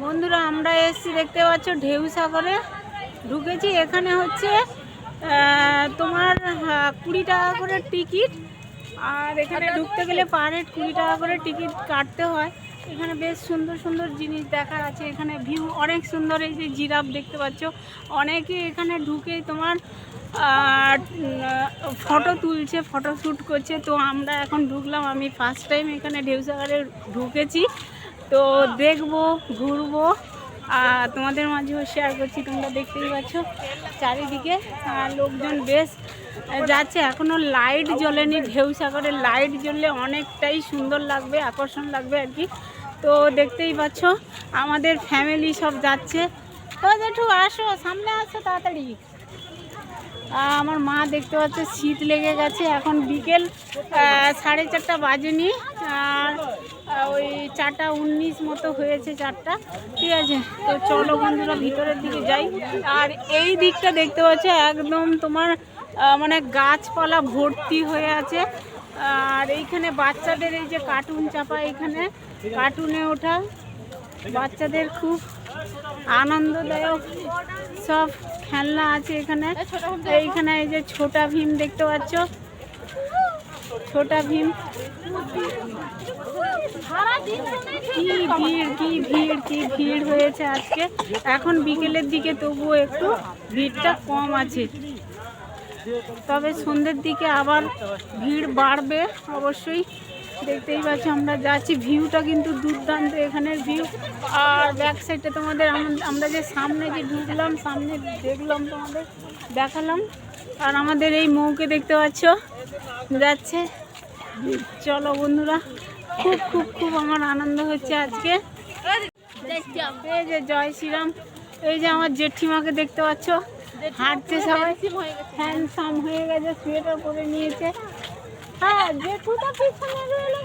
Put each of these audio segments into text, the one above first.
বন্ধুরা আমরা এসছি, দেখতে পাচ্ছ ঢেউ সাগরে ঢুকেছি। এখানে হচ্ছে তোমার 20 টাকা করে টিকিট, আর এখানে ঢুকতে গেলে পার হেড 20 টাকা করে টিকিট কাটতে হয়। এখানে বেশ সুন্দর সুন্দর জিনিস দেখার আছে, এখানে ভিউ অনেক সুন্দর। এই যে জিরাফ দেখতে পাচ্ছ, অনেকে এখানে ঢুকে তোমার ফটো তুলছে, ফটো শ্যুট করছে। তো আমরা এখন ঢুকলাম, আমি ফার্স্ট টাইম এখানে ঢেউসাগরে ঢুকেছি। তো দেখবো, ঘুরবো, আর তোমাদের মাঝেও শেয়ার করছি। তোমরা দেখতেই পাচ্ছ চারিদিকে লোকজন বেশ যাচ্ছে। এখনও লাইট জ্বলেনি, ঢেউসাগরে লাইট জ্বললে অনেকটাই সুন্দর লাগবে, আকর্ষণ লাগবে আর কি। তো দেখতেই পাচ্ছ আমাদের ফ্যামিলি সব যাচ্ছে। তো একটু আসো, সামনে আসো তাড়াতাড়ি। আমার মা দেখতে পাচ্ছে শীত লেগে গেছে, এখন বিকেল 4:30 বাজেনি, আর ওই 4:19 মতো হয়েছে, 4টা, ঠিক আছে। তো চলো বন্ধুরা ভিতরের দিকে যাই। আর এই দিকটা দেখতে পাচ্ছ একদম তোমার মানে গাছপালা ভর্তি হয়ে আছে। আর এইখানে বাচ্চাদের এই যে কার্টুন চাপা, এখানে কার্টুনে ওঠা বাচ্চাদের খুব আনন্দদায়ক সব খেলনা আছে এখানে। এইখানে এই যে ছোটা ভীম দেখতে পাচ্ছ, ছোটা ভীম। কি ভিড়, কি ভিড়, কি ভিড় হয়েছে আজকে। এখন বিকেলের দিকে তবুও একটু ভিড়টা কম আছে, তবে সন্ধ্যের দিকে আবার ভিড় বাড়বে অবশ্যই। দেখতেই পাচ্ছ আমরা যাচ্ছি, ভিউটা কিন্তু দুর্দান্ত এখানের ভিউ। আর ব্যাক সাইডে তোমাদের আমরা যে সামনে যে ঢুকলাম, সামনে দেখলাম, তোমাদের দেখালাম। আর আমাদের এই মৌকে দেখতে পাচ্ছ যাচ্ছে। চলো বন্ধুরা, খুব খুব খুব আমার আনন্দ হচ্ছে আজকে। এই যে জয় শ্রীরাম, এই যে আমার জেঠিমাকে দেখতে পাচ্ছ, হাঁটছে, সবাই হ্যান্ডসাম হয়ে গেছে, সোয়েটার পরে নিয়েছে। হ্যাঁ, জেঠুটা পিছনে রইলো,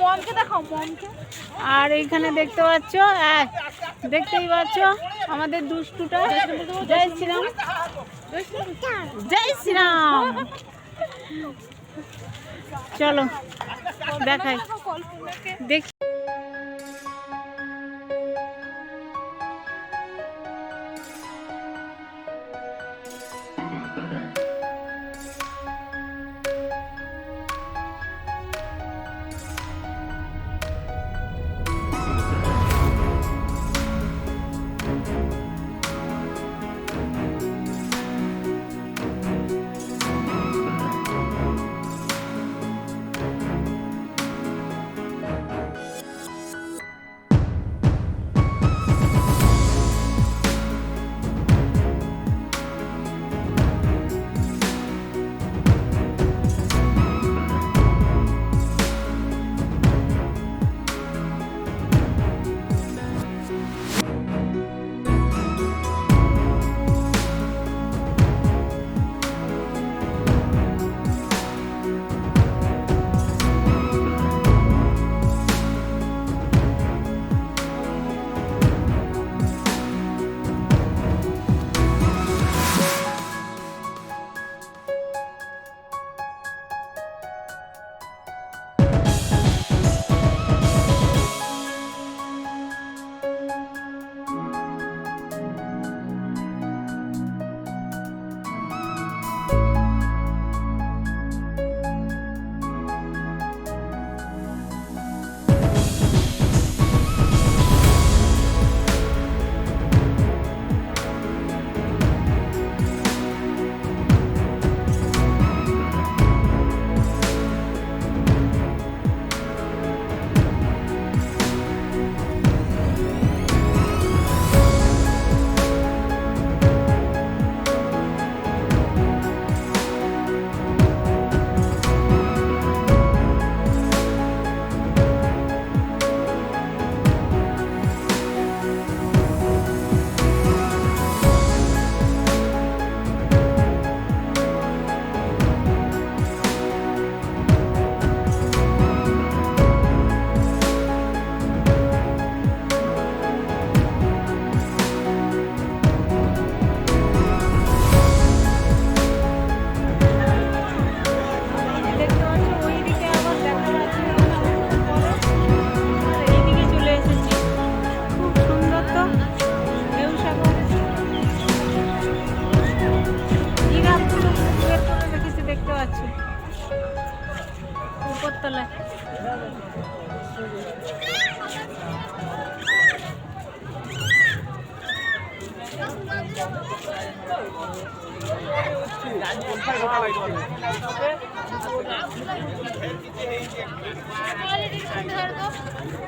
মমকে দেখো, মমকে। আর এইখানে দেখতে পাচ্ছ, দেখতেই পাচ্ছ আমাদের দুষ্টুটা। জয় শ্রীরাম, জয় শ্রীরাম। চলো দেখাই, দেখি।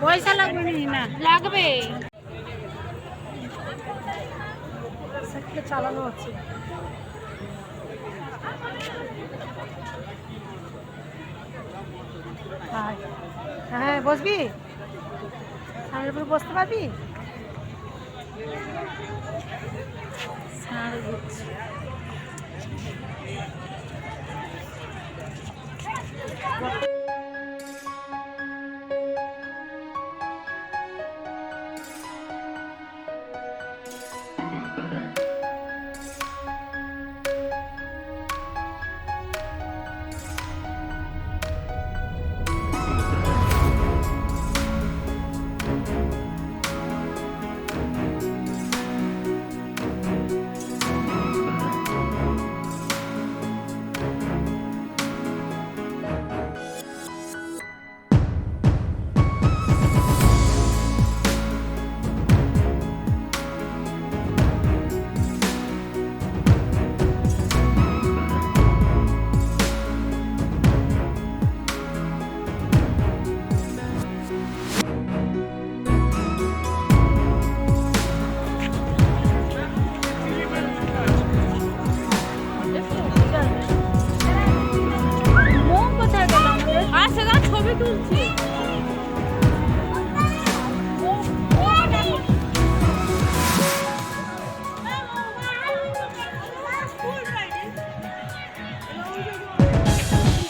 পয়সা লাগবে না? লাগবে। চালানো হচ্ছে। হ্যাঁ, বসবি? সামনের উপরে বসতে পারবি?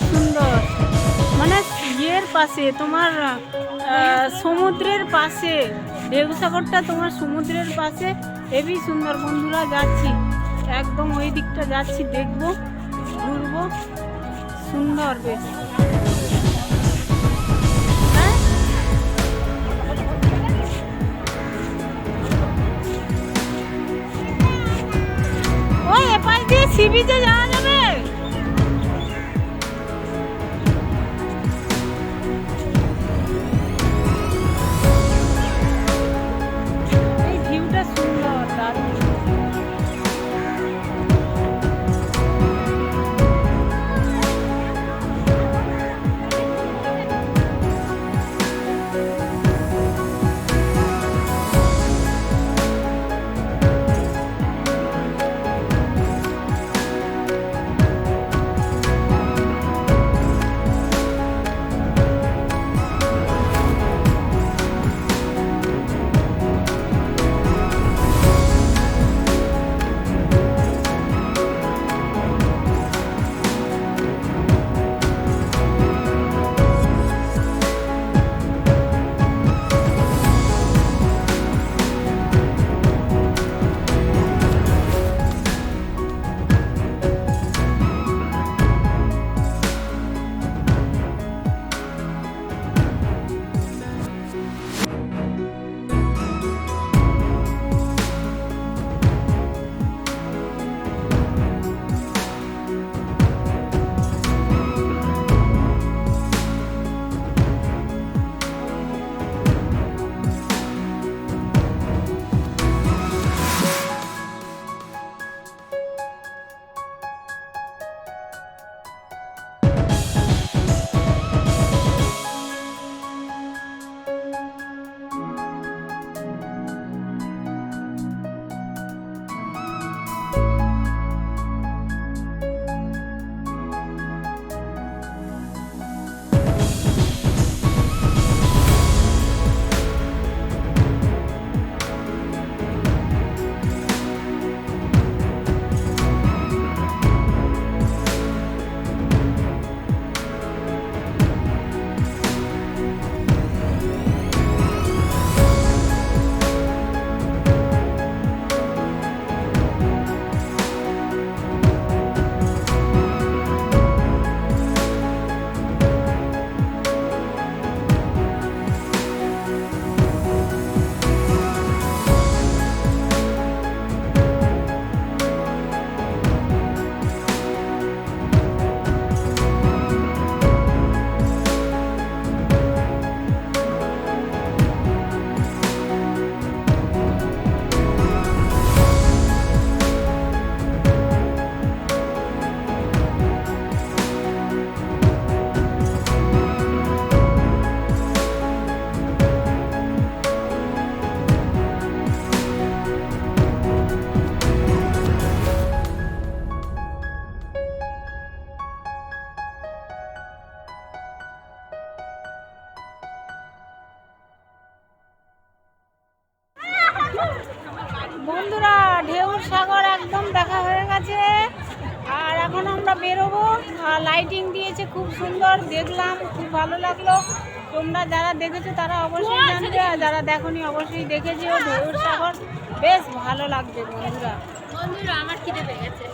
সুন্দর, মানে ইয়ের পাশে তোমার সমুদ্রের পাশে, ঢেউসাগরটা তোমার সমুদ্রের পাশে। হেবি সুন্দর। বন্ধুরা যাচ্ছি, একদম ওই দিকটা যাচ্ছি, দেখবো, ঘুরবো। সুন্দর বেশ। হ্যাঁ, ওই এপাশ দিয়ে সি বিচে যাওয়া যাবে। এই ভিউটা সুন্দর, দারুণ। এখন আমরা বেরোবো। লাইটিং দিয়েছে খুব সুন্দর, দেখলাম খুব ভালো লাগলো। তোমরা যারা দেখেছো তারা অবশ্যই জানবে, আর যারা দেখোনি অবশ্যই দেখে যেও। ঢেউর সাগর বেশ ভালো লাগছে বন্ধুরা। বন্ধুরা আমার খিদে পেয়ে গেছে।